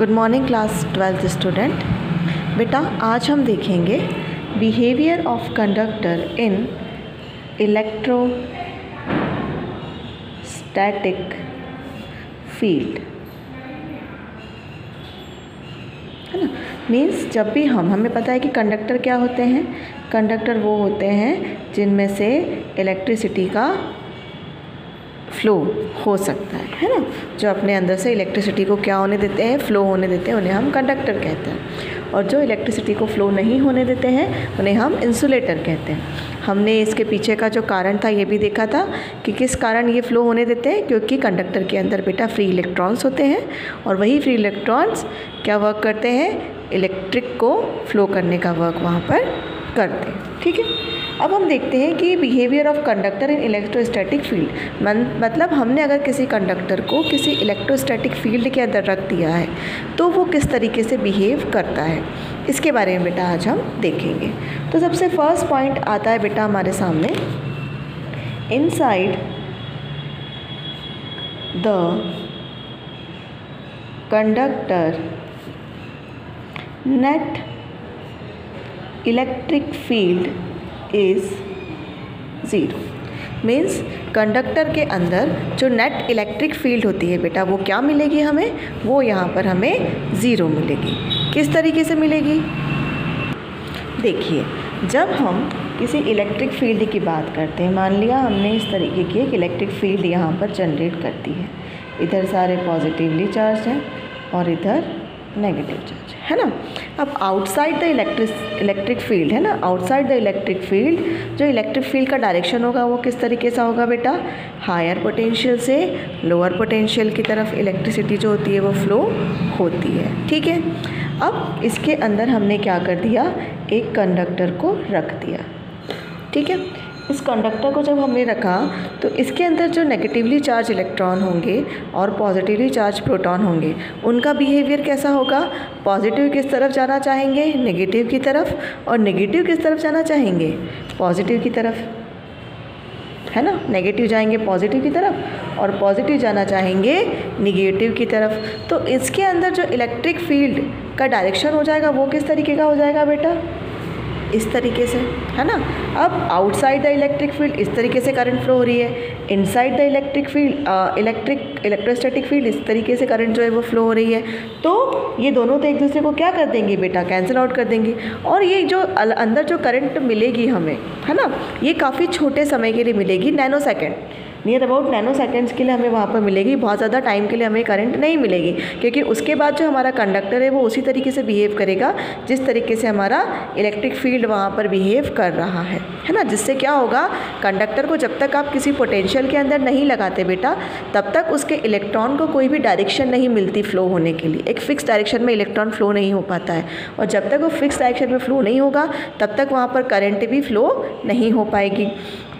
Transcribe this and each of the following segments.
Good morning class 12th student. बेटा आज हम देखेंगे behaviour of conductor in electrostatic field, है ना। मीन्स जब भी हमें पता है कि कंडक्टर क्या होते हैं। कंडक्टर वो होते हैं जिनमें से इलेक्ट्रिसिटी का फ्लो हो सकता है ना। जो अपने अंदर से इलेक्ट्रिसिटी को क्या होने देते हैं, फ्लो होने देते हैं, उन्हें हम कंडक्टर कहते हैं। और जो इलेक्ट्रिसिटी को फ्लो नहीं होने देते हैं उन्हें हम इंसुलेटर कहते हैं। हमने इसके पीछे का जो कारण था ये भी देखा था कि किस कारण ये फ्लो होने देते हैं, क्योंकि कंडक्टर के अंदर बेटा फ्री इलेक्ट्रॉन्स होते हैं और वही फ्री इलेक्ट्रॉन्स क्या वर्क करते हैं, इलेक्ट्रिक को फ्लो करने का वर्क वहाँ पर करते हैं। ठीक है, अब हम देखते हैं कि behaviour of conductor in electrostatic field, मतलब हमने अगर किसी कंडक्टर को किसी इलेक्ट्रोस्टैटिक फील्ड के अंदर रख दिया है तो वो किस तरीके से बिहेव करता है, इसके बारे में बेटा आज हम देखेंगे। तो सबसे फर्स्ट पॉइंट आता है बेटा हमारे सामने, inside the conductor net electric field is zero. Means conductor के अंदर जो नेट इलेक्ट्रिक फील्ड होती है बेटा वो क्या मिलेगी हमें, वो यहाँ पर हमें ज़ीरो मिलेगी। किस तरीके से मिलेगी, देखिए जब हम किसी इलेक्ट्रिक फील्ड की बात करते हैं, मान लिया हमने इस तरीके की एक इलेक्ट्रिक फील्ड यहाँ पर जनरेट करती है। इधर सारे पॉजिटिवली चार्ज हैं और इधर नेगेटिव चार्ज है ना। अब आउटसाइड द इलेक्ट्रिक फील्ड है ना, आउटसाइड द इलेक्ट्रिक फील्ड जो इलेक्ट्रिक फील्ड का डायरेक्शन होगा वो किस तरीके से होगा बेटा, हायर पोटेंशियल से लोअर पोटेंशियल की तरफ इलेक्ट्रिसिटी जो होती है वो फ्लो होती है। ठीक है, अब इसके अंदर हमने क्या कर दिया, एक कंडक्टर को रख दिया। ठीक है, इस कंडक्टर को जब हमने रखा तो इसके अंदर जो नेगेटिवली चार्ज इलेक्ट्रॉन होंगे और पॉजिटिवली चार्ज प्रोटॉन होंगे, उनका बिहेवियर कैसा होगा, पॉजिटिव किस तरफ जाना चाहेंगे, नेगेटिव की तरफ, और नेगेटिव किस तरफ जाना चाहेंगे, पॉजिटिव की तरफ, है ना। नेगेटिव जाएंगे पॉजिटिव की तरफ और पॉजिटिव जाना चाहेंगे नेगेटिव की तरफ। तो इसके अंदर जो इलेक्ट्रिक फील्ड का डायरेक्शन हो जाएगा वो किस तरीके का हो जाएगा बेटा, इस तरीके से, है ना। अब आउटसाइड द इलेक्ट्रिक फील्ड इस तरीके से करंट फ्लो हो रही है, inside the electric field electrostatic field इस तरीके से करंट जो है वो फ्लो हो रही है। तो ये दोनों तो एक दूसरे को क्या कर देंगे बेटा, कैंसिल आउट कर देंगे। और ये जो अंदर जो करंट मिलेगी हमें, है ना, ये काफ़ी छोटे समय के लिए मिलेगी, nano second, near about nano seconds के लिए हमें वहाँ पर मिलेगी। बहुत ज़्यादा टाइम के लिए हमें करंट नहीं मिलेगी, क्योंकि उसके बाद जो हमारा कंडक्टर है वो उसी तरीके से बिहेव करेगा जिस तरीके से हमारा इलेक्ट्रिक फील्ड वहाँ पर बिहेव कर रहा है ना। जिससे क्या होगा, कंडक्टर को जब तक आप किसी पोटेंशियल के अंदर नहीं लगाते बेटा, तब तक उसके इलेक्ट्रॉन को कोई भी डायरेक्शन नहीं मिलती फ्लो होने के लिए। एक फिक्स डायरेक्शन में इलेक्ट्रॉन फ्लो नहीं हो पाता है, और जब तक वो फिक्स डायरेक्शन में फ्लो नहीं होगा तब तक वहाँ पर करंट भी फ्लो नहीं हो पाएगी।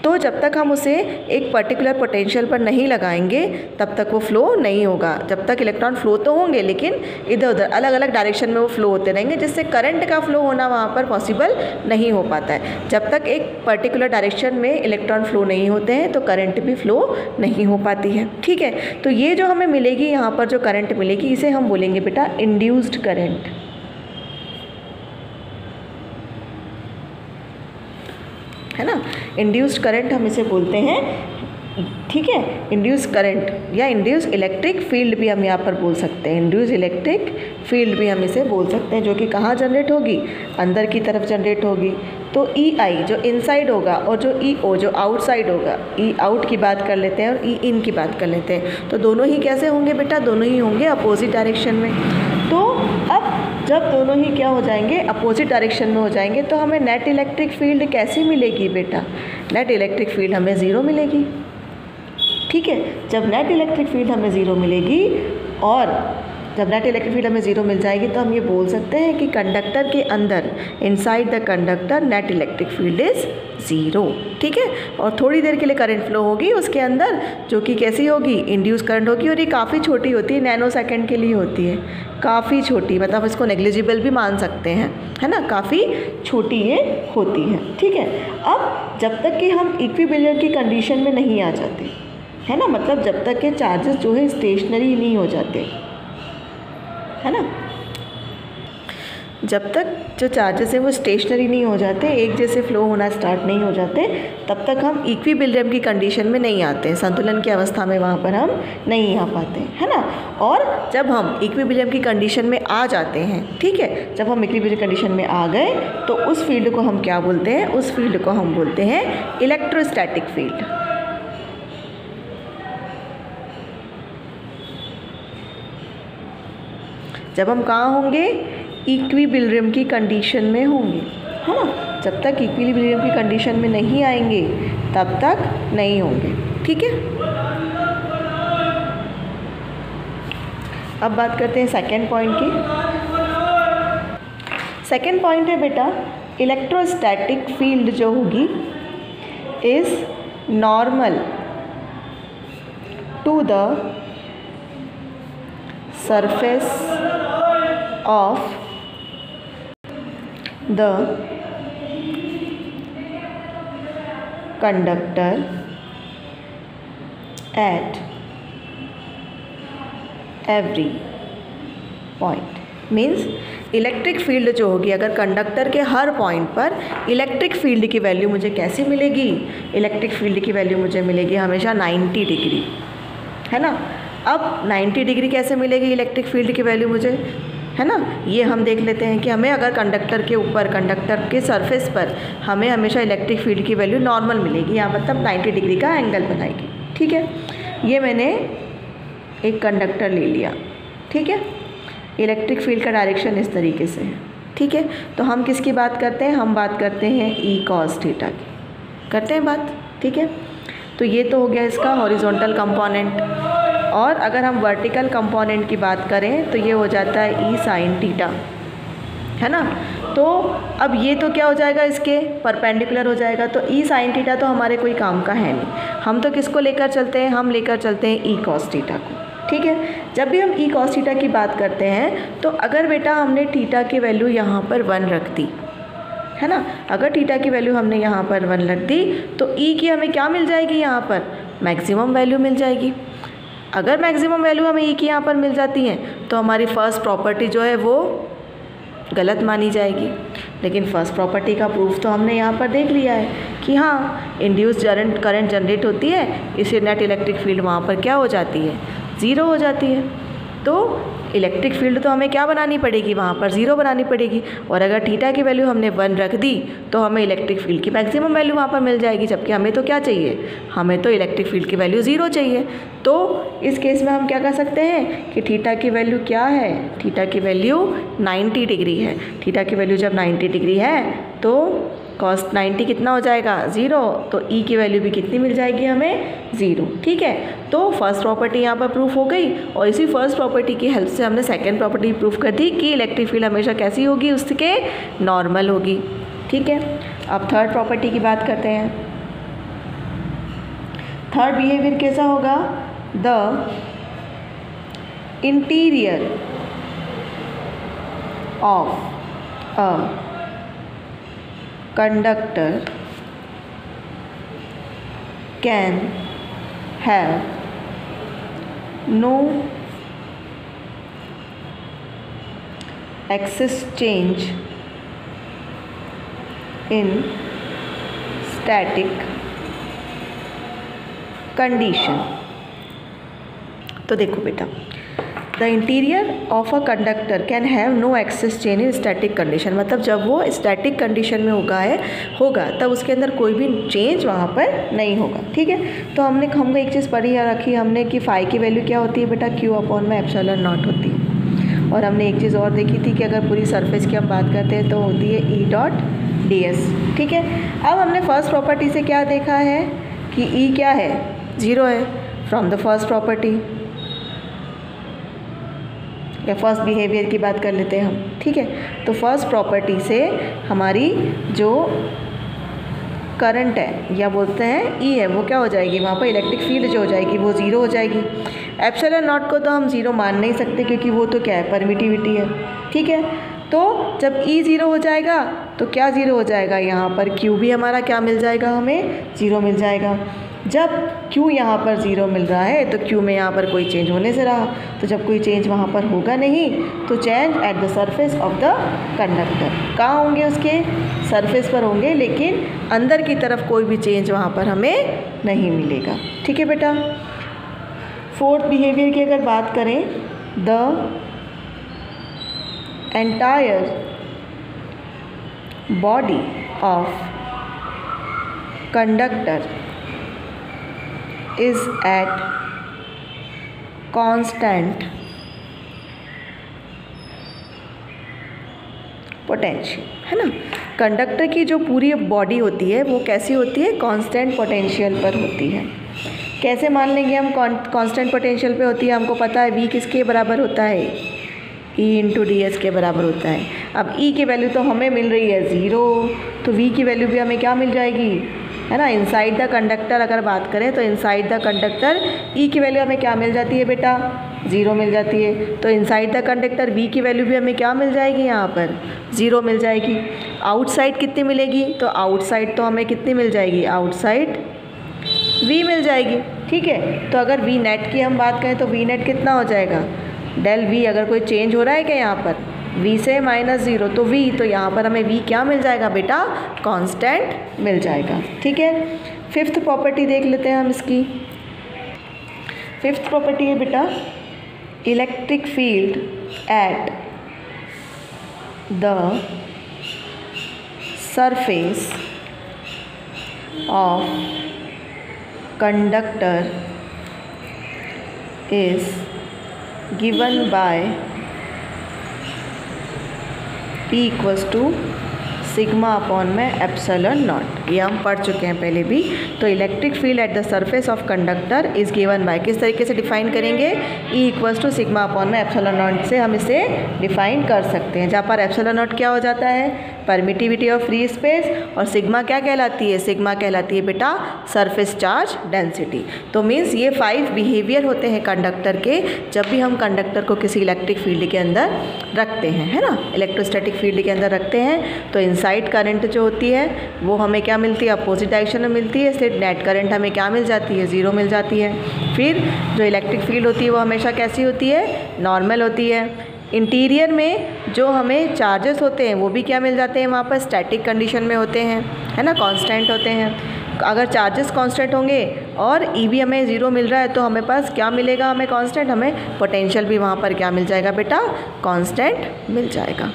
तो जब तक हम उसे एक पर्टिकुलर पोटेंशियल पर नहीं लगाएंगे तब तक वो फ्लो नहीं होगा। जब तक इलेक्ट्रॉन फ्लो तो होंगे लेकिन इधर उधर अलग अलग डायरेक्शन में वो फ्लो होते रहेंगे, जिससे करंट का फ्लो होना वहाँ पर पॉसिबल नहीं हो पाता है। जब तक एक पर्टिकुलर डायरेक्शन में इलेक्ट्रॉन फ्लो नहीं होते हैं तो करंट भी फ्लो नहीं हो पाती है। ठीक है, तो ये जो हमें मिलेगी यहाँ पर जो करंट मिलेगी इसे हम बोलेंगे बेटा इंड्यूस्ड करंट, है ना। इंड्यूस्ड करंट हम इसे बोलते हैं। ठीक है, इंड्यूस करंट या इंड्यूस इलेक्ट्रिक फील्ड भी हम यहाँ पर बोल सकते हैं, इंड्यूस इलेक्ट्रिक फील्ड भी हम इसे बोल सकते हैं, जो कि कहाँ जनरेट होगी, अंदर की तरफ जनरेट होगी। तो ई आई जो इनसाइड होगा और जो ई ओ जो आउटसाइड होगा, ई आउट की बात कर लेते हैं और ई इन की बात कर लेते हैं, तो दोनों ही कैसे होंगे बेटा, दोनों ही होंगे अपोजिट डायरेक्शन में। तो अब जब दोनों ही क्या हो जाएंगे, अपोजिट डायरेक्शन में हो जाएंगे, तो हमें नेट इलेक्ट्रिक फील्ड कैसी मिलेगी बेटा, नेट इलेक्ट्रिक फील्ड हमें ज़ीरो मिलेगी। ठीक है, जब नेट इलेक्ट्रिक फील्ड हमें ज़ीरो मिलेगी और जब नेट इलेक्ट्रिक फील्ड हमें ज़ीरो मिल जाएगी तो हम ये बोल सकते हैं कि कंडक्टर के अंदर, inside the conductor net electric field is zero. ठीक है, और थोड़ी देर के लिए करंट फ्लो होगी उसके अंदर, जो कि कैसी होगी, इंड्यूस करंट होगी, और ये काफ़ी छोटी होती है, नैनो सेकेंड के लिए होती है, काफ़ी छोटी, मतलब इसको नेग्लिजिबल भी मान सकते हैं, है ना, काफ़ी छोटी ये होती है। ठीक है, अब जब तक कि हम इक्विलिब्रियम की कंडीशन में नहीं आ जाते, है ना, मतलब जब तक के चार्जेस जो है स्टेशनरी नहीं हो जाते, है ना। जब तक जो चार्जेस हैं वो स्टेशनरी नहीं हो जाते, एक जैसे फ्लो होना स्टार्ट नहीं हो जाते, तब तक हम इक्विलिब्रियम की कंडीशन में नहीं आते हैं, संतुलन की अवस्था में वहाँ पर हम नहीं आ पाते, है ना। और जब हम इक्विलिब्रियम की कंडीशन में आ जाते हैं, ठीक है, जब हम इक्विलिब्रियम कंडीशन में आ गए तो उस फील्ड को हम क्या बोलते हैं, उस फील्ड को हम बोलते हैं इलेक्ट्रोस्टैटिक फील्ड। जब हम कहाँ होंगे, इक्विलिब्रियम की कंडीशन में होंगे, है ना। जब तक इक्विलिब्रियम की कंडीशन में नहीं आएंगे तब तक नहीं होंगे, ठीक है। अब बात करते हैं सेकेंड पॉइंट की। सेकेंड पॉइंट है बेटा, इलेक्ट्रोस्टैटिक फील्ड जो होगी is normal to the surface of the conductor at every point। Means electric field जो होगी, अगर कंडक्टर के हर पॉइंट पर इलेक्ट्रिक फील्ड की वैल्यू मुझे कैसी मिलेगी, इलेक्ट्रिक फील्ड की वैल्यू मुझे मिलेगी हमेशा 90 डिग्री, है ना। अब 90 डिग्री कैसे मिलेगी इलेक्ट्रिक फील्ड की वैल्यू मुझे, है ना। ये हम देख लेते हैं कि हमें अगर कंडक्टर के ऊपर, कंडक्टर के सरफेस पर हमें हमेशा इलेक्ट्रिक फील्ड की वैल्यू नॉर्मल मिलेगी, यहाँ मतलब 90 डिग्री का एंगल बनाएगी, ठीक है। ये मैंने एक कंडक्टर ले लिया, ठीक है, इलेक्ट्रिक फील्ड का डायरेक्शन इस तरीके से है, ठीक है। तो हम किसकी बात करते हैं, हम बात करते हैं ई कॉस थीटा की, करते हैं बात, ठीक है। तो ये तो हो गया इसका हॉरिजॉन्टल कंपोनेंट, और अगर हम वर्टिकल कंपोनेंट की बात करें तो ये हो जाता है ई साइन थीटा, है ना। तो अब ये तो क्या हो जाएगा, इसके परपेंडिकुलर हो जाएगा, तो ई साइन थीटा तो हमारे कोई काम का है नहीं, हम तो किसको लेकर चलते हैं, हम लेकर चलते हैं ई कॉस थीटा को, ठीक है। जब भी हम ई कॉस थीटा की बात करते हैं तो अगर बेटा हमने थीटा की वैल्यू यहाँ पर 1 रख दी, है ना, अगर थीटा की वैल्यू हमने यहाँ पर 1 रख दी तो ई की हमें क्या मिल जाएगी, यहाँ पर मैक्सिमम वैल्यू मिल जाएगी। अगर मैक्सिमम वैल्यू हमें ई की यहाँ पर मिल जाती है तो हमारी फर्स्ट प्रॉपर्टी जो है वो गलत मानी जाएगी। लेकिन फर्स्ट प्रॉपर्टी का प्रूफ तो हमने यहाँ पर देख लिया है कि हाँ, इंड्यूस करंट जनरेट होती है, इससे नेट इलेक्ट्रिक फील्ड वहाँ पर क्या हो जाती है, 0 हो जाती है। तो इलेक्ट्रिक फील्ड तो हमें क्या बनानी पड़ेगी, वहाँ पर 0 बनानी पड़ेगी, और अगर थीटा की वैल्यू हमने 1 रख दी तो हमें इलेक्ट्रिक फील्ड की मैक्सिमम वैल्यू वहाँ पर मिल जाएगी, जबकि हमें तो क्या चाहिए, हमें तो इलेक्ट्रिक फील्ड की वैल्यू 0 चाहिए। तो इस केस में हम क्या कर सकते हैं कि थीटा की वैल्यू क्या है, थीटा की वैल्यू 90 डिग्री है। थीटा की वैल्यू जब 90 डिग्री है तो cos 90 कितना हो जाएगा, 0, तो ई की वैल्यू भी कितनी मिल जाएगी हमें, 0, ठीक है। तो फर्स्ट प्रॉपर्टी यहाँ पर प्रूफ हो गई, और इसी फर्स्ट प्रॉपर्टी की हेल्प से हमने सेकंड प्रॉपर्टी प्रूफ कर दी कि इलेक्ट्रिक फील्ड हमेशा कैसी होगी, उसके नॉर्मल होगी, ठीक है। अब थर्ड प्रॉपर्टी की बात करते हैं। थर्ड बिहेवियर कैसा होगा, the interior of a conductor can have no axis change in static condition। तो देखो बेटा, the interior of a conductor can have no excess change in static condition, मतलब जब वो स्टैटिक कंडीशन में होगा तब उसके अंदर कोई भी चेंज वहाँ पर नहीं होगा, ठीक है। तो हमको एक चीज़ पढ़ी रखी हमने कि फाई की वैल्यू क्या होती है बेटा, क्यू अपॉन में एप्सिलॉन नॉट होती है। और हमने एक चीज़ और देखी थी कि अगर पूरी सरफेस की हम बात करते हैं तो होती है ई डॉट डी एस, ठीक है। अब हमने फर्स्ट प्रॉपर्टी से क्या देखा है कि ई क्या है, 0 है, फ्रॉम द फर्स्ट प्रॉपर्टी या फर्स्ट बिहेवियर की बात कर लेते हैं हम, ठीक है। तो फर्स्ट प्रॉपर्टी से हमारी जो करंट है या बोलते हैं ई है वो क्या हो जाएगी, वहाँ पर इलेक्ट्रिक फील्ड जो हो जाएगी वो 0 हो जाएगी। एप्सिलॉन नॉट को तो हम 0 मान नहीं सकते क्योंकि वो तो क्या है, परमिटिविटी है, ठीक है। तो जब ई 0 हो जाएगा तो क्या 0 हो जाएगा, यहाँ पर क्यू भी हमारा क्या मिल जाएगा, हमें 0 मिल जाएगा। जब Q यहाँ पर 0 मिल रहा है तो Q में यहाँ पर कोई चेंज होने से रहा, तो जब कोई चेंज वहाँ पर होगा नहीं तो change at the surface of the conductor, कहाँ होंगे, उसके सरफेस पर होंगे, लेकिन अंदर की तरफ कोई भी चेंज वहाँ पर हमें नहीं मिलेगा। ठीक है बेटा। फोर्थ बिहेवियर की अगर बात करें, the entire body of conductor is at constant potential, है ना। कंडक्टर की जो पूरी बॉडी होती है वो कैसी होती है, कांस्टेंट पोटेंशियल पर होती है। कैसे मान लेंगे हम कांस्टेंट पोटेंशियल पे होती है, हमको पता है V किसके बराबर होता है, E इंटू डी एस के बराबर होता है। अब E की वैल्यू तो हमें मिल रही है 0, तो V की वैल्यू भी हमें क्या मिल जाएगी, है ना। इनसाइड द कंडक्टर अगर बात करें तो इनसाइड द कंडक्टर E की वैल्यू हमें क्या मिल जाती है बेटा, 0 मिल जाती है। तो इनसाइड द कंडक्टर V की वैल्यू भी हमें क्या मिल जाएगी, यहाँ पर 0 मिल जाएगी। आउटसाइड कितनी मिलेगी, तो आउटसाइड तो हमें कितनी मिल जाएगी, आउटसाइड V मिल जाएगी। ठीक है। तो अगर V नेट की हम बात करें तो V नेट कितना हो जाएगा, डेल V, अगर कोई चेंज हो रहा है क्या यहाँ पर V से -0 तो V, तो यहाँ पर हमें V क्या मिल जाएगा बेटा, कांस्टेंट मिल जाएगा। ठीक है। फिफ्थ प्रॉपर्टी देख लेते हैं हम इसकी। फिफ्थ प्रॉपर्टी है बेटा, electric field at the surface of conductor is given by E equals to sigma upon में एप्सिलॉन नॉट। ये हम पढ़ चुके हैं पहले भी। तो electric field at the surface of conductor is given by, किस तरीके से डिफाइन करेंगे, E equals to sigma upon में एप्सिलॉन नॉट से हम इसे डिफाइन कर सकते हैं, जहाँ पर एप्सिलॉन नॉट क्या हो जाता है, परमिटिविटी ऑफ फ्री स्पेस, और सिग्मा क्या कहलाती है, सिग्मा कहलाती है बेटा सरफेस चार्ज डेंसिटी। तो मीन्स ये 5 बिहेवियर होते हैं कंडक्टर के, जब भी हम कंडक्टर को किसी इलेक्ट्रिक फील्ड के अंदर रखते हैं, है ना, इलेक्ट्रोस्टैटिक फील्ड के अंदर रखते हैं। तो इनसाइड करंट जो होती है वो हमें क्या मिलती है, अपोजिट डायरेक्शन में मिलती है, इसलिए नेट करंट हमें क्या मिल जाती है, 0 मिल जाती है। फिर जो इलेक्ट्रिक फील्ड होती है वो हमेशा कैसी होती है, नॉर्मल होती है। इंटीरियर में जो हमें चार्जेस होते हैं वो भी क्या मिल जाते हैं, वहाँ पर स्टैटिक कंडीशन में होते हैं, है ना, कांस्टेंट होते हैं। अगर चार्जेस कांस्टेंट होंगे और ई भी हमें 0 मिल रहा है तो हमें पास क्या मिलेगा, हमें कांस्टेंट, हमें पोटेंशियल भी वहाँ पर क्या मिल जाएगा बेटा, कांस्टेंट मिल जाएगा।